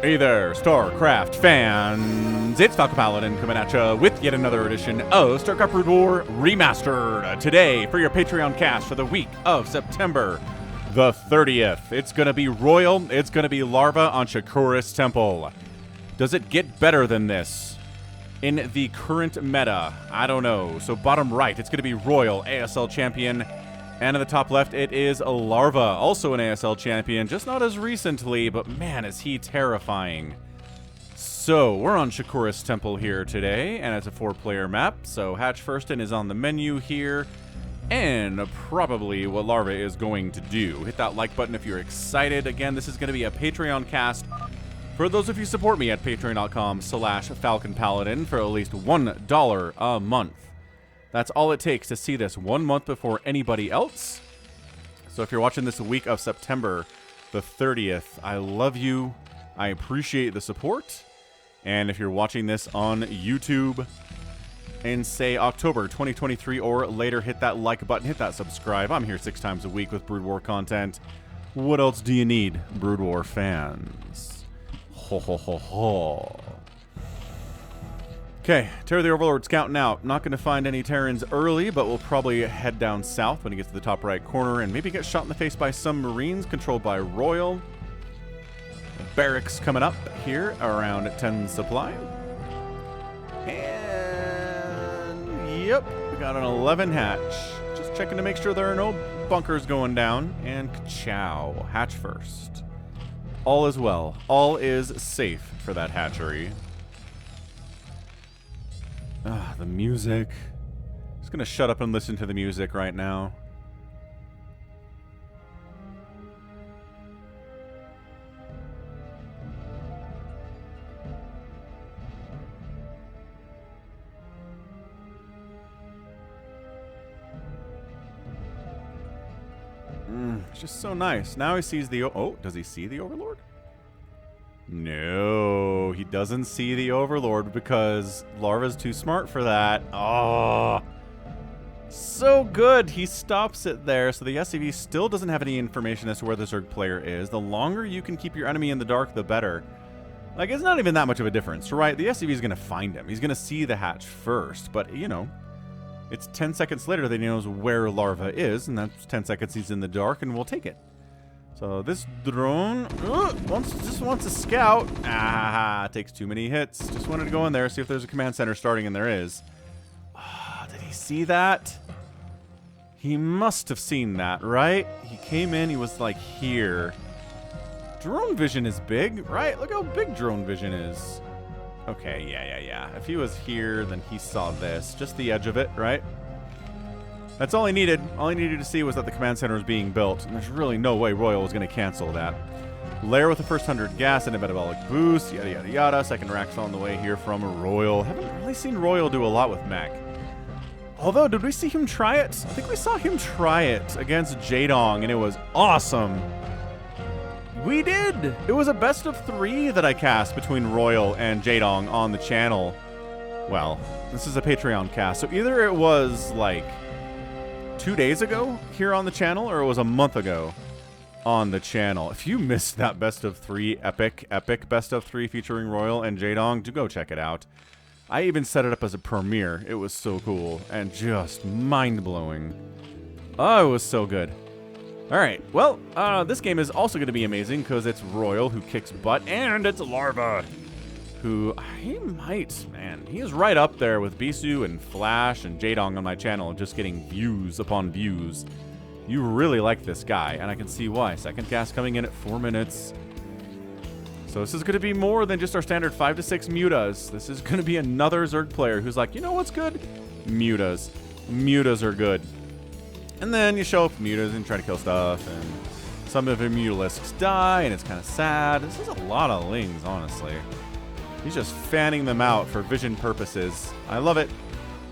Hey there, StarCraft fans! It's Falcon Paladin coming at you with yet another edition of StarCraft Brood War Remastered. Today, for your Patreon cast for the week of September the 30th. It's going to be Royal, it's going to be Larva on Shakuras Temple. Does it get better than this in the current meta? I don't know. So bottom right, it's going to be Royal, ASL champion. And in the top left, it is Larva, also an ASL champion, just not as recently, but man, is he terrifying. So, we're on Shakuras Temple here today, and it's a 4-player map, so Hatch Firstin is on the menu here, and probably what Larva is going to do. Hit that like button if you're excited. Again, this is going to be a Patreon cast for those of you who support me at patreon.com/FalconPaladin for at least $1 a month. That's all it takes to see this 1 month before anybody else. So if you're watching this week of September the 30th, I love you. I appreciate the support. And if you're watching this on YouTube in, say, October 2023 or later, hit that like button, hit that subscribe. I'm here 6 times a week with Brood War content. What else do you need, Brood War fans? Ho ho ho ho. Okay, Terror the Overlord scouting out. Not going to find any Terrans early, but we'll probably head down south when he gets to the top right corner and maybe get shot in the face by some Marines controlled by Royal. Barracks coming up here around 10 supply. And yep, we got an 11 hatch. Just checking to make sure there are no bunkers going down. And ka-chow, hatch first. All is well. All is safe for that hatchery. Ah, the music. Just gonna shut up and listen to the music right now. It's just so nice. Now he sees the... Oh, does he see the Overlord? No, he doesn't see the Overlord because Larva's too smart for that. Oh, so good. He stops it there. So the SCV still doesn't have any information as to where the Zerg player is. The longer you can keep your enemy in the dark, the better. Like, it's not even that much of a difference, right? The SCV is going to find him. He's going to see the hatch first. But, you know, it's 10 seconds later that he knows where Larva is. And that's 10 seconds he's in the dark, and we'll take it. So this drone just wants to scout. Ah, takes too many hits. Just wanted to go in there, see if there's a command center starting, and there is. Ah, did he see that? He must have seen that, right? He came in, he was like here. Drone vision is big, right? Look how big drone vision is. Okay, yeah. If he was here, then he saw this. Just the edge of it, right? That's all he needed. All he needed to see was that the command center was being built, and there's really no way Royal was going to cancel that. Lair with the first 100 gas and a metabolic boost, yada yada yada. Second rack's on the way here from Royal. Haven't really seen Royal do a lot with mech. Although, did we see him try it? I think we saw him try it against Jaedong, and it was awesome. We did! It was a best of 3 that I cast between Royal and Jaedong on the channel. Well, this is a Patreon cast, so either it was like 2 days ago here on the channel, or it was a month ago on the channel. If you missed that best of 3 epic best of 3 featuring Royal and Jaedong, do go check it out. I even set it up as a premiere. It was so cool and just mind-blowing. Oh, it was so good. All right, well, this game is also going to be amazing because it's Royal who kicks butt, and it's Larva who, he might, man, he is right up there with Bisu and Flash and Jaedong on my channel, just getting views upon views. You really like this guy, and I can see why. Second gas coming in at 4 minutes. So this is going to be more than just our standard 5 to 6 mutas. This is going to be another Zerg player who's like, you know what's good? Mutas. Mutas are good. And then you show up mutas and try to kill stuff, and some of your mutalisks die, and it's kind of sad. This is a lot of lings, honestly. He's just fanning them out for vision purposes. I love it.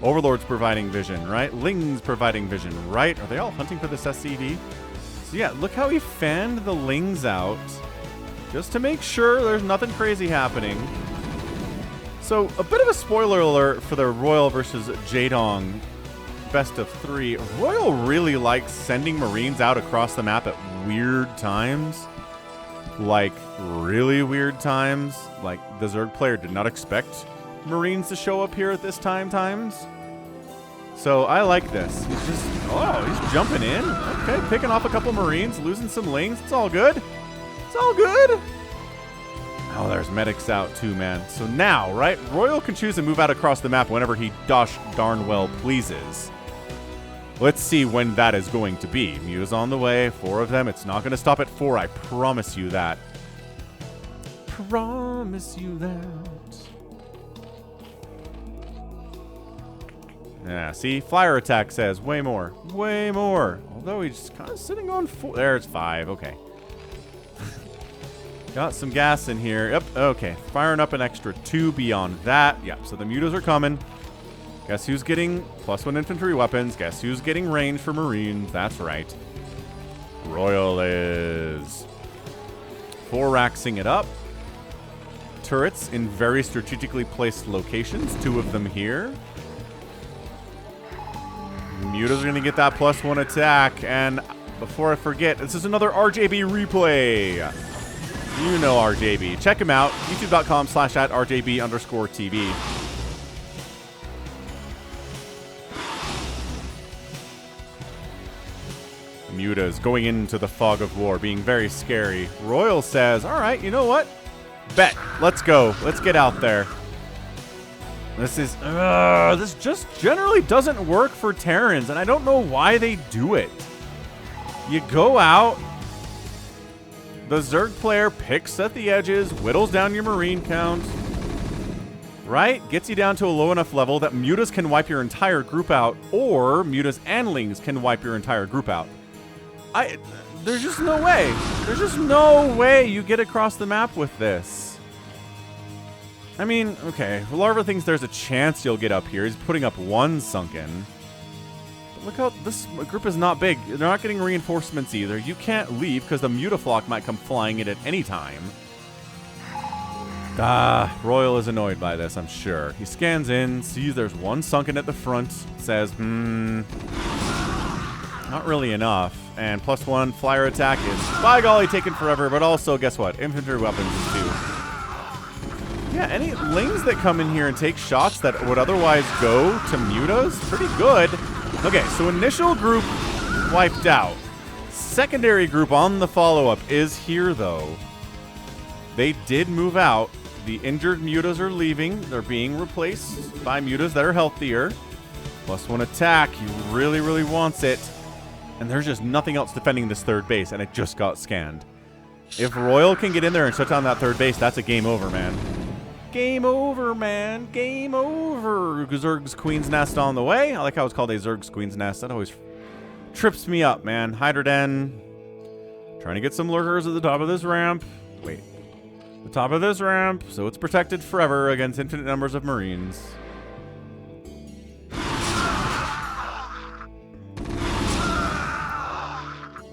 Overlord's providing vision, right? Ling's providing vision, right? Are they all hunting for this SCV? So yeah, look how he fanned the Lings out just to make sure there's nothing crazy happening. So a bit of a spoiler alert for the Royal versus Jaedong best of 3. Royal really likes sending Marines out across the map at weird times. like really weird times. Like the Zerg player did not expect Marines to show up here at this times. So I like this. He's just, he's jumping in. Okay, picking off a couple Marines, losing some lings. It's all good. It's all good. Oh, there's medics out too, man. So now, right, Royal can choose to move out across the map whenever he gosh darn well pleases. Let's see when that is going to be. Muta's on the way, 4 of them. It's not going to stop at 4, I promise you that. Promise you that. Yeah, see, flyer attack says way more. Way more. Although he's kind of sitting on 4. There, it's 5. Okay. Got some gas in here. Yep, okay. Firing up an extra 2 beyond that. Yep, so the mutas are coming. Guess who's getting +1 infantry weapons? Guess who's getting range for Marines? That's right. Royal is 4-raxing it up. Turrets in very strategically placed locations. 2 of them here. Mutas are going to get that +1 attack. And before I forget, this is another RJB replay. You know RJB. Check him out. youtube.com/@RJB_TV. Mutas going into the fog of war, being very scary. Royal says, all right, you know what? Bet. Let's go. Let's get out there. This just generally doesn't work for Terrans, and I don't know why they do it. You go out. The Zerg player picks at the edges, whittles down your Marine count, right? Gets you down to a low enough level that mutas can wipe your entire group out, or mutas and lings can wipe your entire group out. There's just no way. There's just no way you get across the map with this. I mean, okay, Larva thinks there's a chance you'll get up here. He's putting up 1 sunken. Look how this group is not big. They're not getting reinforcements either. You can't leave because the mutaflock might come flying in at any time. Royal is annoyed by this, I'm sure. He scans in, sees there's 1 sunken at the front, says, not really enough. And +1 flyer attack is, by golly, taking forever, but also, guess what? Infantry weapons is 2. Yeah, any lings that come in here and take shots that would otherwise go to mutas, pretty good. Okay, so initial group wiped out. Secondary group on the follow-up is here, though. They did move out. The injured mutas are leaving. They're being replaced by mutas that are healthier. +1 attack. He really, really wants it. And there's just nothing else defending this third base, and it just got scanned. If Royal can get in there and shut down that third base, that's a game over, man. Game over, man. Game over. Zerg's Queen's Nest on the way. I like how it's called a Zerg's Queen's Nest. That always trips me up, man. Hydroden. Trying to get some lurkers at the top of this ramp. Wait. The top of this ramp, so it's protected forever against infinite numbers of Marines.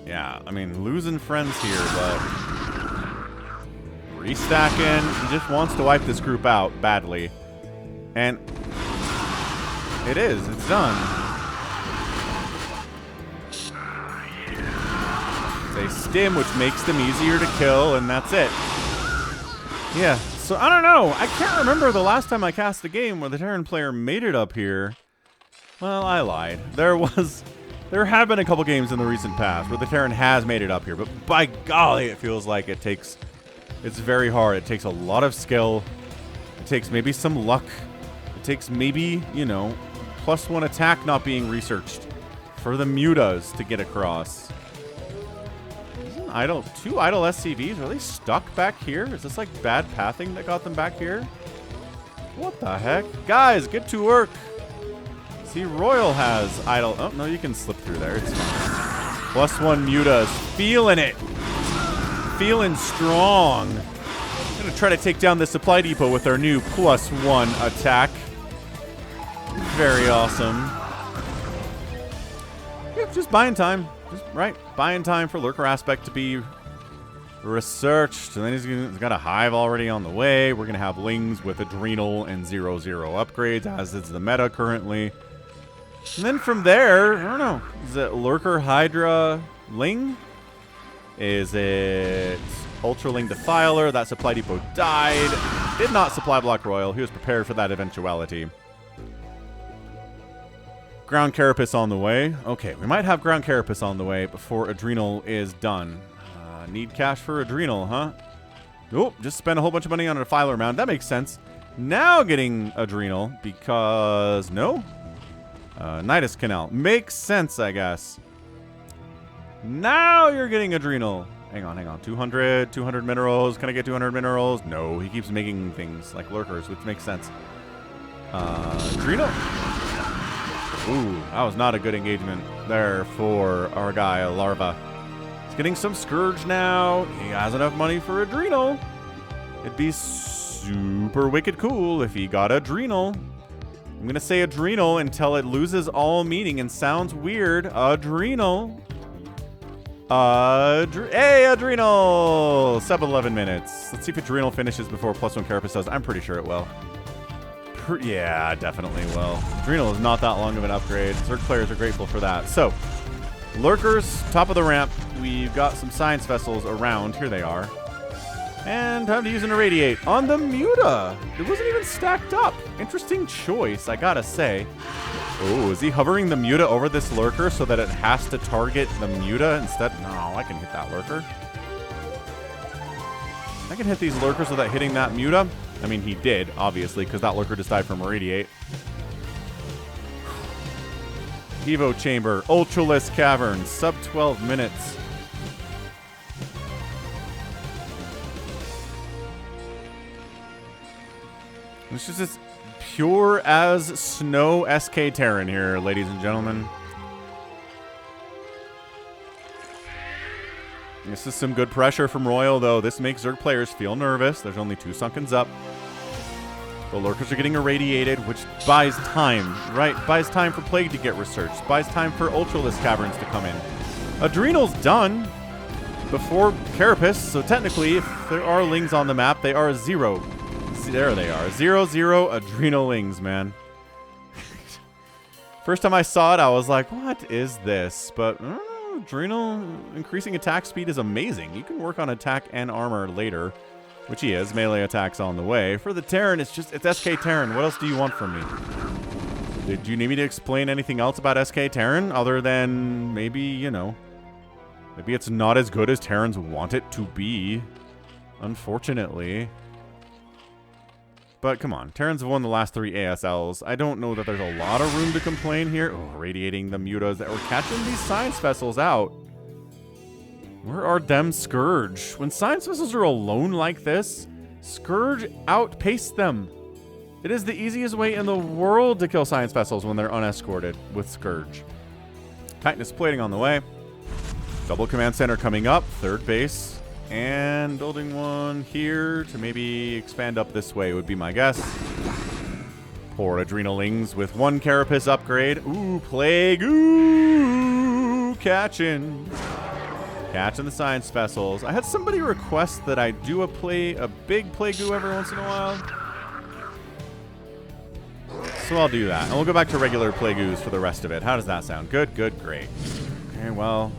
Yeah, I mean, losing friends here, but restacking. He just wants to wipe this group out badly. And it is. It's done. It's a stim, which makes them easier to kill, and that's it. Yeah, so I don't know. I can't remember the last time I cast a game where the Terran player made it up here. Well, I lied. There have been a couple games in the recent past where the Terran has made it up here, but by golly, it feels like it's very hard. It takes a lot of skill. It takes maybe some luck. It takes maybe, you know, +1 attack not being researched for the mutas to get across. Two idle SCVs? Are they stuck back here? Is this like bad pathing that got them back here? What the heck? Guys, get to work. See, Royal has idle. Oh, no, you can slip through there. It's fine. +1 mutas. Feeling it. Feeling strong. Gonna try to take down the supply depot with our new +1 attack. Very awesome. Yeah, just buying time. Just, right, buying time for Lurker Aspect to be researched. And then he's got a Hive already on the way. We're going to have Lings with Adrenal and 0/0 upgrades, as is the meta currently. And then from there, I don't know. Is it Lurker Hydra Ling? Is it Ultraling Defiler. That supply depot died. Did not supply block Royal. He was prepared for that eventuality. Ground Carapace on the way. Okay, we might have Ground Carapace on the way before Adrenal is done. Need cash for Adrenal, huh? Oh, just spent a whole bunch of money on a Defiler Mound. That makes sense. Now getting Adrenal because... No? Nidus Canal. Makes sense, I guess. Now you're getting Adrenal. Hang on. 200 minerals. Can I get 200 minerals? No, he keeps making things like lurkers, which makes sense. Adrenal? Ooh, that was not a good engagement there for our guy, Larva. He's getting some Scourge now. He has enough money for Adrenal. It'd be super wicked cool if he got Adrenal. I'm going to say Adrenal until it loses all meaning and sounds weird. Adrenal. Hey, Adrenal! Sub 11 minutes. Let's see if Adrenal finishes before +1 Carapace does. I'm pretty sure it will. Yeah, definitely will. Adrenal is not that long of an upgrade. Zerg players are grateful for that. So, Lurkers, top of the ramp. We've got some Science Vessels around. Here they are. And time to use an Irradiate on the Muta. It wasn't even stacked up. Interesting choice, I gotta say. Oh, is he hovering the Muta over this Lurker so that it has to target the Muta instead? No, I can hit that Lurker. I can hit these Lurkers without hitting that Muta. I mean, he did, obviously, because that Lurker just died from Irradiate. Evo Chamber, Ultralisk Cavern, sub 12 minutes. This is just pure as snow SK Terran here, ladies and gentlemen. This is some good pressure from Royal, though. This makes Zerg players feel nervous. There's only 2 Sunkens up. The Lurkers are getting irradiated, which buys time, right? Buys time for Plague to get researched. Buys time for Ultralisk Caverns to come in. Adrenal's done before Carapace, so technically, if there are Lings on the map, they are 0. There they are. 0/0 Adrenal Lings, man. First time I saw it, I was like, what is this? But I don't know, Adrenal increasing attack speed is amazing. You can work on attack and armor later, which he is. Melee attacks on the way. For the Terran, it's SK Terran. What else do you want from me? Did you need me to explain anything else about SK Terran other than maybe, you know, maybe it's not as good as Terrans want it to be, unfortunately. But come on, Terrans have won the last 3 ASLs. I don't know that there's a lot of room to complain here. Oh, radiating the Mutas that were catching these Science Vessels out. Where are them Scourge? When Science Vessels are alone like this, Scourge outpaced them. It is the easiest way in the world to kill Science Vessels when they're unescorted with Scourge. Titanus plating on the way. Double command center coming up. 3rd base. And building one here to maybe expand up this way would be my guess. Poor Adrenalings with 1 Carapace upgrade. Ooh, Plague. Ooh, catching the Science Vessels. I had somebody request that I do a big Plague Goo every once in a while. So I'll do that. And we'll go back to regular Plague Goos for the rest of it. How does that sound? Good, good, great. Okay, well...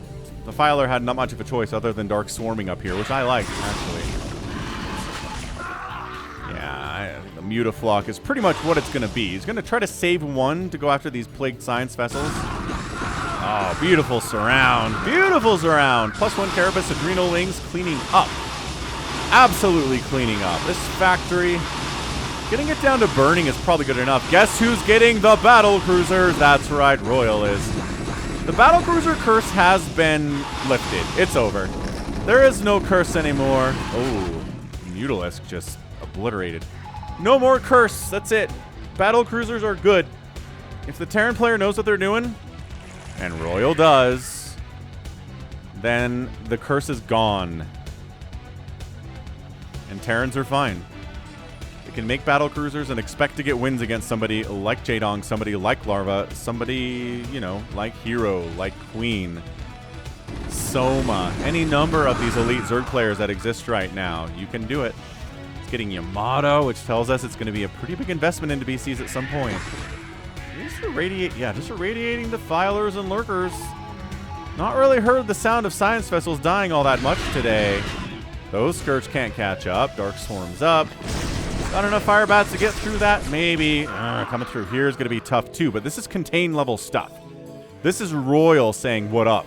The Filer had not much of a choice other than Dark Swarming up here, which I like, actually. Yeah, the Mutaflock is pretty much what it's going to be. He's going to try to save 1 to go after these Plagued Science Vessels. Oh, beautiful surround. Beautiful surround. +1 Carapace, Adrenal Lings cleaning up. Absolutely cleaning up. This factory, getting it down to burning is probably good enough. Guess who's getting the Battlecruisers? That's right, Royal is. The Battlecruiser curse has been lifted. It's over. There is no curse anymore. Oh, Mutalisk just obliterated. No more curse. That's it. Battlecruisers are good. If the Terran player knows what they're doing, and Royal does, then the curse is gone. And Terrans are fine. They can make Battlecruisers and expect to get wins against somebody like Jaedong, somebody like Larva, somebody, you know, like Hero, like Queen, Soma, any number of these elite Zerg players that exist right now. You can do it. It's getting Yamato, which tells us it's going to be a pretty big investment into BCs at some point. Just irradiating the Filers and Lurkers. Not really heard the sound of Science Vessels dying all that much today. Those Scourge can't catch up. Dark Swarm's up. Not enough fire bats to get through that? Maybe. Coming through here is going to be tough too, but this is contain level stuff. This is Royal saying, what up?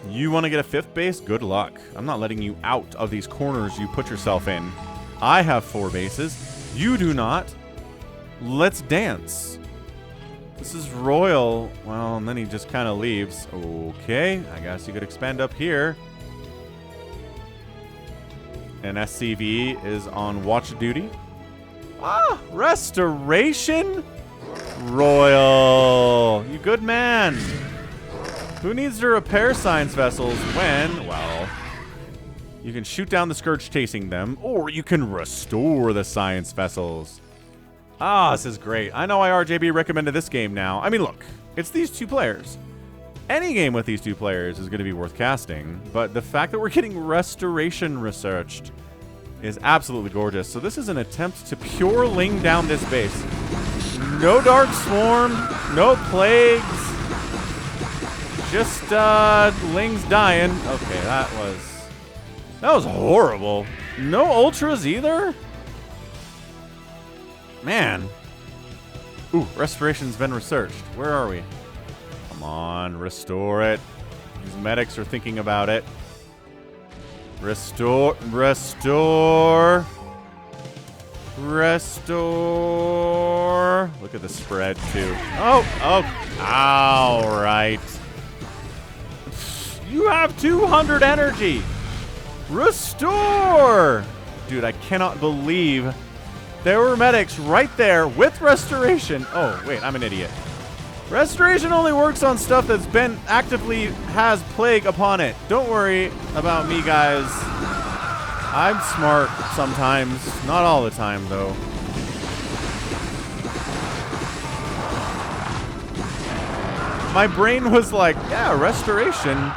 You want to get a 5th base? Good luck. I'm not letting you out of these corners you put yourself in. I have 4 bases. You do not. Let's dance. This is Royal. Well, and then he just kind of leaves. Okay, I guess you could expand up here. And SCV is on watch duty. Ah, restoration? Royal, you good man. Who needs to repair science vessels when, well, you can shoot down the Scourge chasing them, or you can restore the science vessels. Ah, this is great. I know why RJB recommended this game now. I mean, look, it's these 2 players. Any game with these 2 players is going to be worth casting, but the fact that we're getting restoration researched is absolutely gorgeous. So this is an attempt to pure Ling down this base. No Dark Swarm, no Plagues, just Ling's dying. Okay, that was horrible. No Ultras either? Man. Ooh, restoration's been researched. Where are we? Come on, restore it. These medics are thinking about it. Restore. Restore. Restore. Look at the spread, too. Oh. All right. You have 200 energy. Restore. Dude, I cannot believe there were medics right there with restoration. Oh, wait, I'm an idiot. Restoration only works on stuff that's been actively has plague upon it. Don't worry about me, guys. I'm smart sometimes. Not all the time, though. My brain was like, yeah, restoration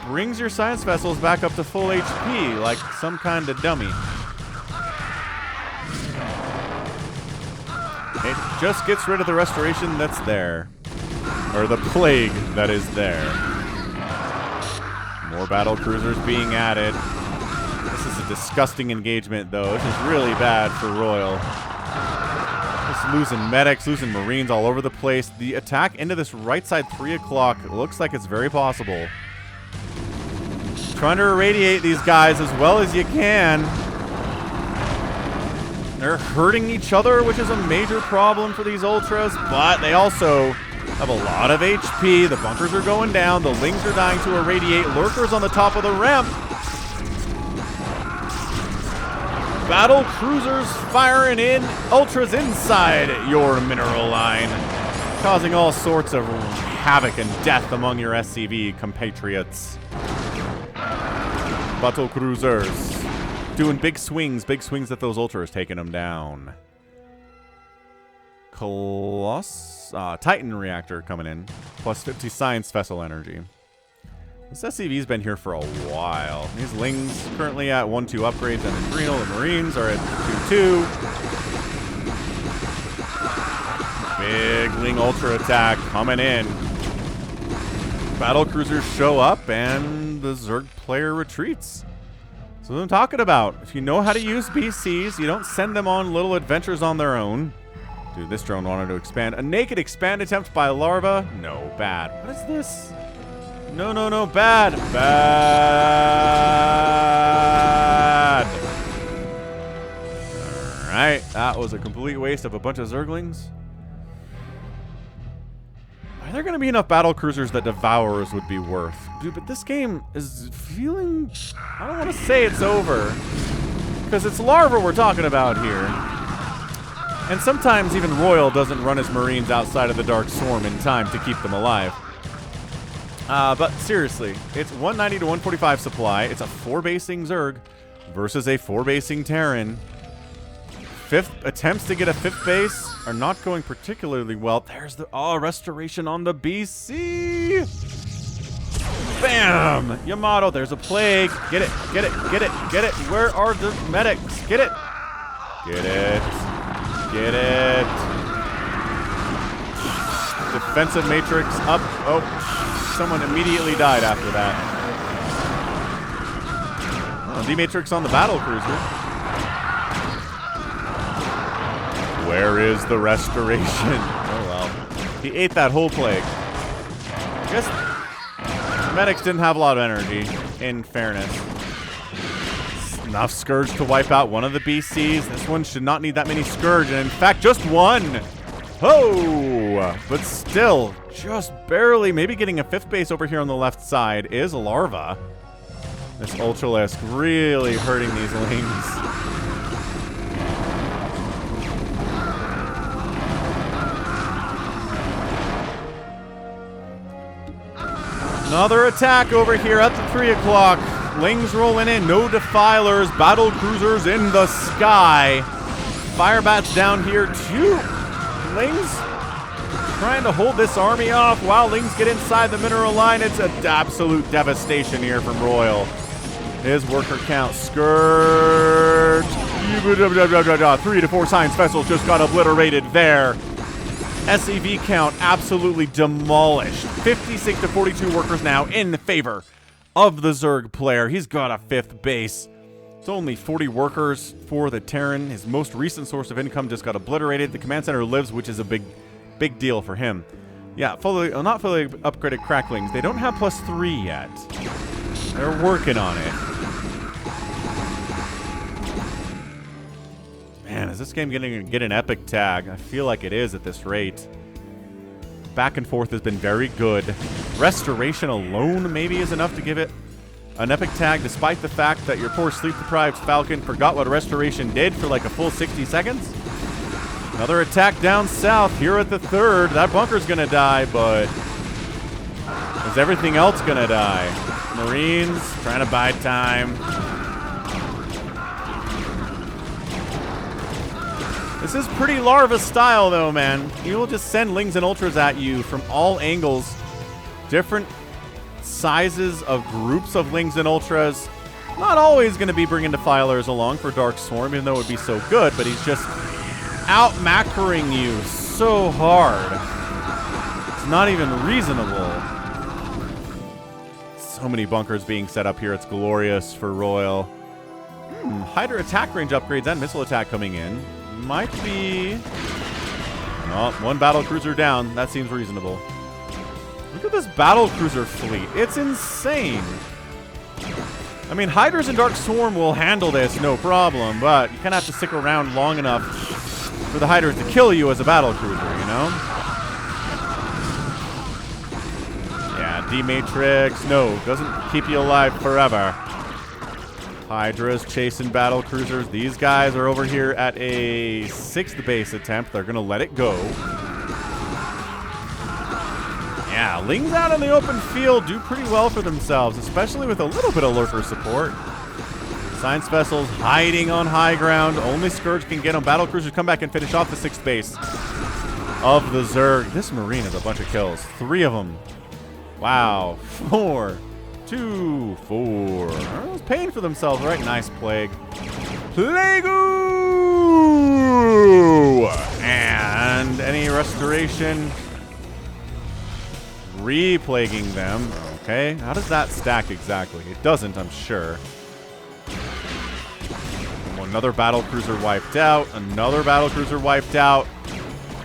brings your science vessels back up to full HP, like some kind of dummy. It just gets rid of the restoration that's there. Or the plague that is there. More battle cruisers being added. This is a disgusting engagement, though. This is really bad for Royal. Just losing medics, losing Marines all over the place. The attack into this right side 3 o'clock looks like it's very possible. Trying to irradiate these guys as well as you can. They're hurting each other, which is a major problem for these Ultras, but they also have a lot of HP. The bunkers are going down. The Lings are dying to irradiate. Lurkers on the top of the ramp. Battle cruisers firing in. Ultras inside your mineral line, causing all sorts of havoc and death among your SCV compatriots. Battle cruisers doing big swings that those Ultras, taking them down. Titan reactor coming in. Plus 50 science vessel energy. This SCV's been here for a while. These Lings currently at 1-2 upgrades and Adrenal. The Marines are at 2-2. Big Ling Ultra attack coming in. Battle cruisers show up and the Zerg player retreats. So what I'm talking about. If you know how to use BCs, you don't send them on little adventures on their own. Dude, this drone wanted to expand. A naked expand attempt by Larva. No, bad. What is this? No, no, no, bad. Bad. All right, that was a complete waste of a bunch of Zerglings. Are there going to be enough battle cruisers that Devourers would be worth? Dude, but this game is feeling... I don't want to say it's over. Because it's Larva we're talking about here. And sometimes even Royal doesn't run his Marines outside of the Dark Swarm in time to keep them alive. But seriously, it's 190 to 145 supply. It's a 4-basing Zerg versus a 4-basing Terran. Attempts to get a 5th base are not going particularly well. There's the restoration on the BC. Bam! Yamato, there's a plague. Get it, get it, get it, get it. Where are the medics? Get it. Get it. Get it. Defensive matrix up. Oh, someone immediately died after that. D-Matrix on the battlecruiser. Where is the restoration? Oh, well. He ate that whole plague. I guess medics didn't have a lot of energy, in fairness. Enough Scourge to wipe out one of the BCs. This one should not need that many Scourge, and in fact, just one. Oh! But still, just barely, maybe getting a 5th base over here on the left side is Larva. This Ultralisk really hurting these Lings. Another attack over here at the 3 o'clock. Lings rolling in, no Defilers, battle cruisers in the sky. Firebats down here too. Lings trying to hold this army off while Lings get inside the mineral line. It's an absolute devastation here from Royal. His worker count, Scourge. 3 to 4 Science Vessels just got obliterated there. SCV count absolutely demolished. 56 to 42 workers now in favor of the Zerg player. He's got a 5th base. It's only 40 workers for the Terran. His most recent source of income just got obliterated. The command center lives, which is a big deal for him. Yeah, not fully upgraded cracklings. They don't have +3 yet. They're working on it. Man, is this game going to get an epic tag? I feel like it is at this rate. Back and forth has been very good. Restoration alone maybe is enough to give it an epic tag, despite the fact that your poor sleep-deprived Falcon forgot what restoration did for like a full 60 seconds. Another attack down south here at the 3rd. That bunker's going to die, but is everything else going to die? Marines trying to buy time. This is pretty Larva style, though, man. He will just send Lings and Ultras at you from all angles. Different sizes of groups of Lings and Ultras. Not always going to be bringing Defilers along for Dark Swarm, even though it would be so good, but he's just out-macroing you so hard. It's not even reasonable. So many bunkers being set up here. It's glorious for Royal. Hydra attack range upgrades and missile attack coming in. Might be... Oh, one battlecruiser down. That seems reasonable. Look at this battlecruiser fleet. It's insane. I mean, Hydras and Dark Swarm will handle this, no problem, but you kind of have to stick around long enough for the Hydras to kill you as a battlecruiser, you know? Yeah, D-Matrix, no, doesn't keep you alive forever. Hydras chasing battle cruisers. These guys are over here at a 6th base attempt. They're going to let it go. Yeah, Lings out in the open field do pretty well for themselves, especially with a little bit of lurker support. Science Vessels hiding on high ground. Only Scourge can get them. Battle cruisers come back and finish off the 6th base of the Zerg. This Marine has a bunch of kills. 3 of them. Wow. 4. 2, 4. Oh, paying for themselves, right? Nice plague. Plague-oo! And any restoration. Re-plaguing them. Okay. How does that stack exactly? It doesn't, I'm sure. Another battlecruiser wiped out. Another battlecruiser wiped out.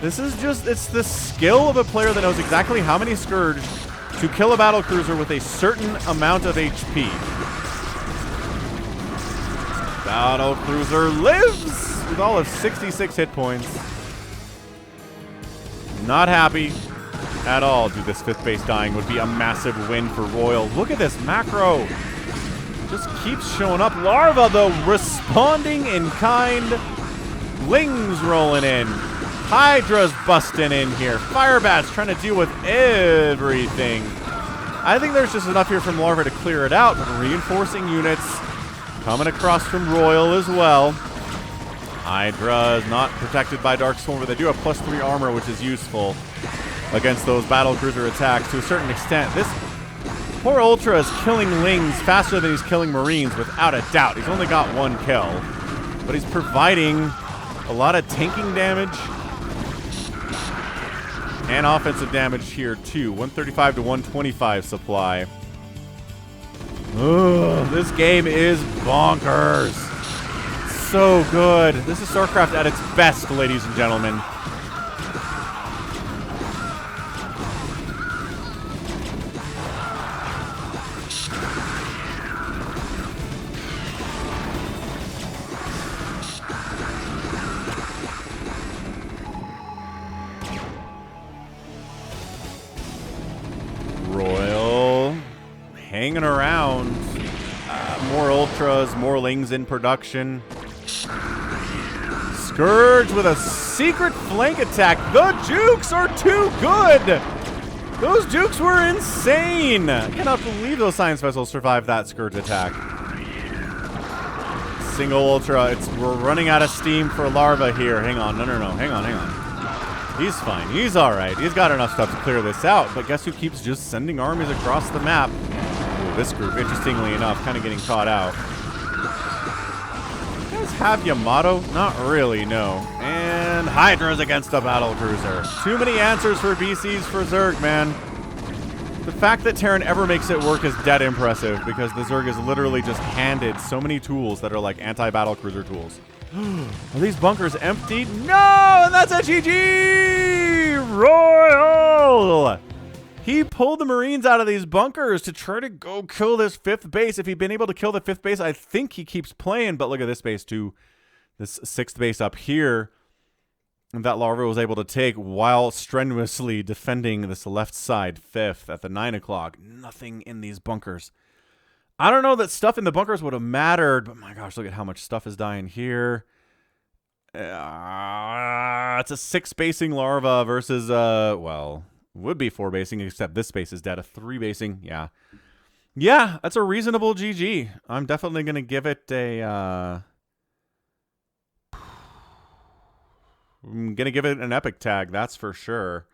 This is just, it's the skill of a player that knows exactly how many Scourge to kill a battlecruiser with a certain amount of HP. Battlecruiser lives with all of 66 hit points. Not happy at all. Dude, this 5th base dying would be a massive win for Royal. Look at this macro. Just keeps showing up. Larva, though, responding in kind. Lings rolling in. Hydra's busting in here. Firebats trying to deal with everything. I think there's just enough here from Larva to clear it out, but reinforcing units coming across from Royal as well. Hydra is not protected by Dark Swarm, but they do have +3 armor, which is useful against those battlecruiser attacks to a certain extent. This poor Ultra is killing Lings faster than he's killing Marines, without a doubt. He's only got 1 kill, but he's providing a lot of tanking damage and offensive damage here too. 135 to 125 supply. Ugh, this game is bonkers. So good. This is StarCraft at its best, ladies and gentlemen. Royal hanging around. More ultras, more lings in production. Scourge with a secret flank attack. The jukes are too good. Those jukes were insane. I cannot believe those science vessels survived that Scourge attack. Single ultra. We're running out of steam for Larva here. Hang on. No. Hang on. He's fine. He's all right. He's got enough stuff to clear this out. But guess who keeps just sending armies across the map? Ooh, this group, interestingly enough, kind of getting caught out. You guys have Yamato? Not really, no. And Hydra's against a battlecruiser. Too many answers for BCs for Zerg, man. The fact that Terran ever makes it work is dead impressive because the Zerg is literally just handed so many tools that are like anti-battlecruiser tools. Are these bunkers empty? No! And that's a GG! Royal! He pulled the Marines out of these bunkers to try to go kill this 5th base. If he'd been able to kill the 5th base, I think he keeps playing. But look at this base too. This 6th base up here that Larva was able to take while strenuously defending this left side 5th at the 9 o'clock. Nothing in these bunkers. I don't know that stuff in the bunkers would have mattered, but my gosh, look at how much stuff is dying here. It's a 6 basing Larva versus, well, would be 4 basing, except this base is dead. A 3 basing, yeah. Yeah, that's a reasonable GG. I'm definitely going to give it a, I'm going to give it an epic tag, that's for sure.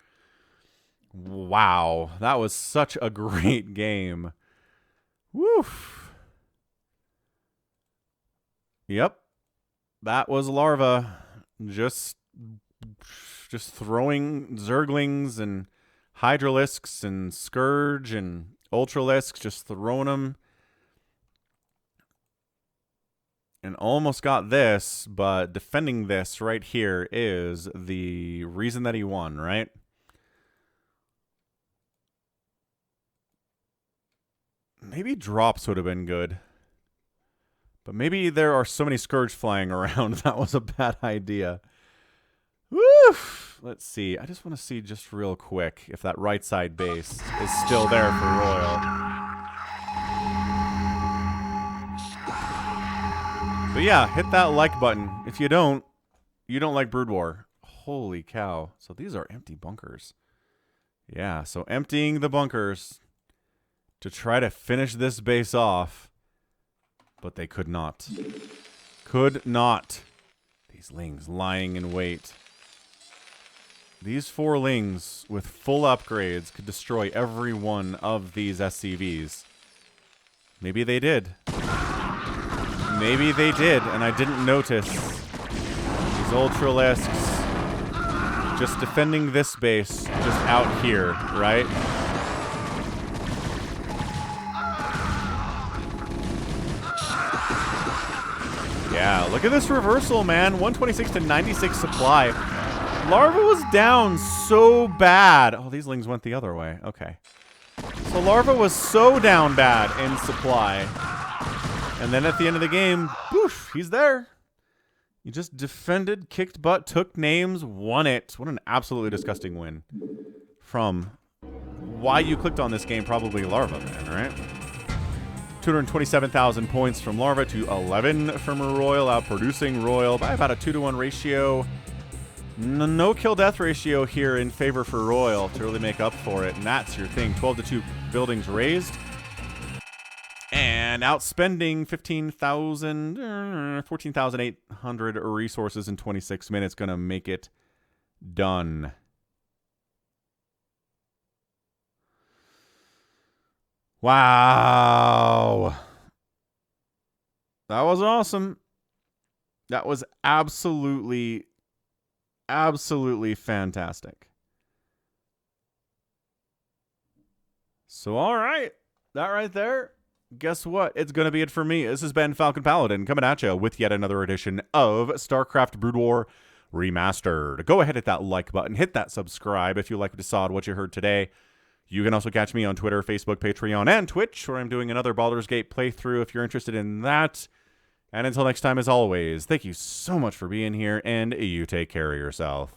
Wow, that was such a great game. Woof. Yep. That was Larva. Just throwing Zerglings and Hydralisks and Scourge and Ultralisks, just throwing them. And almost got this, but defending this right here is the reason that he won, right? Maybe drops would have been good. But maybe there are so many Scourge flying around that was a bad idea. Woof! Let's see. I just want to see just real quick if that right side base is still there for Royal. But yeah, hit that like button. If you don't like Brood War. Holy cow. So these are empty bunkers. Yeah, so emptying the bunkers to try to finish this base off. But they could not. Could not. These lings lying in wait. These 4 lings with full upgrades could destroy every one of these SCVs. Maybe they did. Maybe they did, and I didn't notice. These Ultralisks just defending this base, just out here, right? Yeah, look at this reversal, man. 126 to 96 supply. Larva was down so bad. Oh, these lings went the other way. Okay. So Larva was so down bad in supply. And then at the end of the game, poof, he's there. You just defended, kicked butt, took names, won it. What an absolutely disgusting win. From why you clicked on this game, probably Larva, man, right? 227,000 points from Larva to 11 from Royal, outproducing Royal by about a 2-to-1 ratio. No kill death ratio here in favor for Royal to really make up for it, and that's your thing. 12-to-2 buildings raised. And outspending 14,800 resources in 26 minutes. Gonna make it done. Wow. That was awesome. That was absolutely fantastic. So, all right. That right there guess what? It's going to be it for me. This has been Falcon Paladin coming at you with yet another edition of StarCraft Brood War Remastered. Go ahead, hit that like button, hit that subscribe if you like what you saw, what you heard today. You can also catch me on Twitter, Facebook, Patreon, and Twitch, where I'm doing another Baldur's Gate playthrough if you're interested in that. And until next time, as always, thank you so much for being here, and you take care of yourself.